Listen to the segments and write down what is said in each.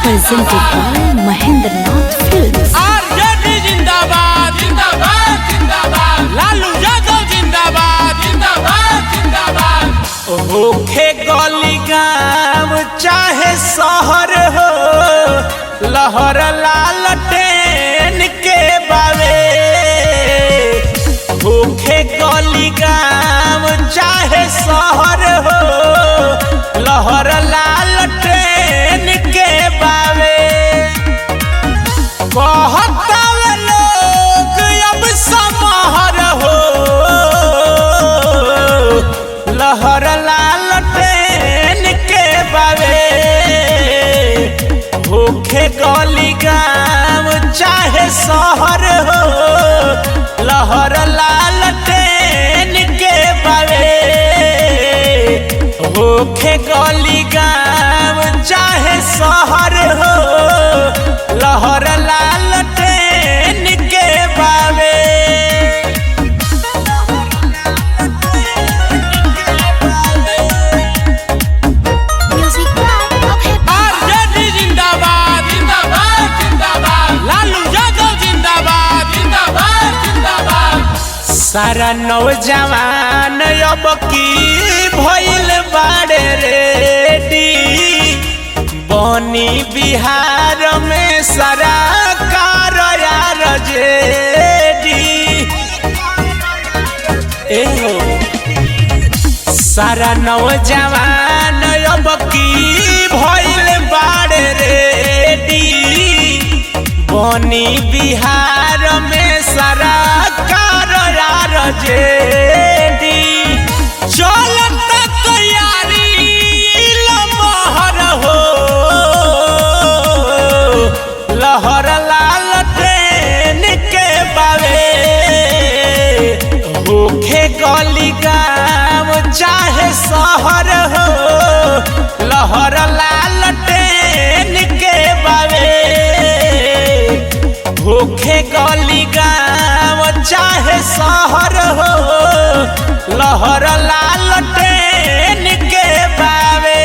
Presented by Mahendranath Films. RJD जिंदाबाद जिंदाबाद जिंदाबाद, लालू यादव जिंदाबाद जिंदाबाद जिंदाबाद। होखे गली गाँव चाहे शहर हो, लहर लालटेन के बावे। होखे गली गाँव चाहे शहर हो, लहर लालटेन के बावे। कहता लोग अब समहर हो, लहर लालटेन के बावे। होखे गली गाँव चाहे शहर हो, लहर लालटेन के बावे। होखे गली गाँव चाहे शहर हो, लहर लालटेन के बावे। Music by आरजेडी जिंदाबाद जिंदाबाद जिंदाबाद, लालू यादव जिंदाबाद जिंदाबाद जिंदाबाद। सारा नौजवान अब की भइल बाड़े रेडी, बनी बिहार में सारा कार जेडी। एहो सारा नौजवान अब की भइल बाड़े रेडी, बनी बिहार में सारा कार जेडी। चलत तैयारी लमहर हो, लहर लालटेन के बावे। होखे गली गाँव चाहे शहर हो, लहर लालटेन के बावे। होखे गली गाँव चाहे शहर हो, लहर लालटेन के बावे।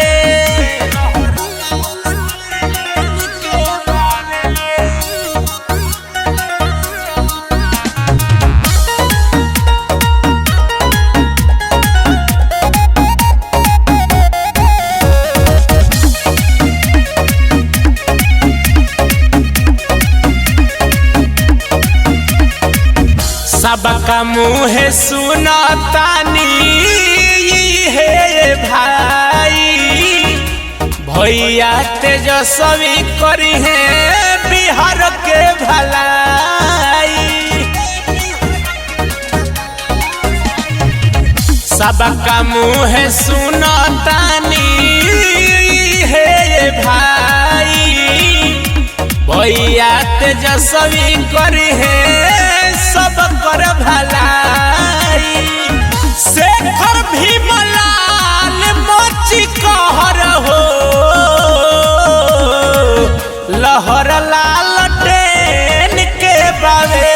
सबका मुँह सुनतानी हे भाई, भैया तेजस्वी करी है बिहार के भलाई। सबका मुँह सुनतानी हे भाई, भैया तेजस्वी करी है सब कर भलाई। शेखर भीमलाल मोची कहर हो, लहर लालटेन के बावे।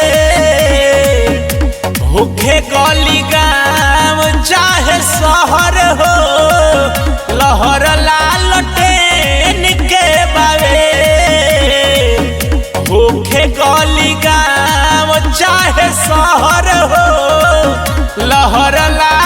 होखे गली गाँव चाहे शहर हो, लहर लालटेन के बावे। होखे गली गाँव चाहे शहर हो, लहर ला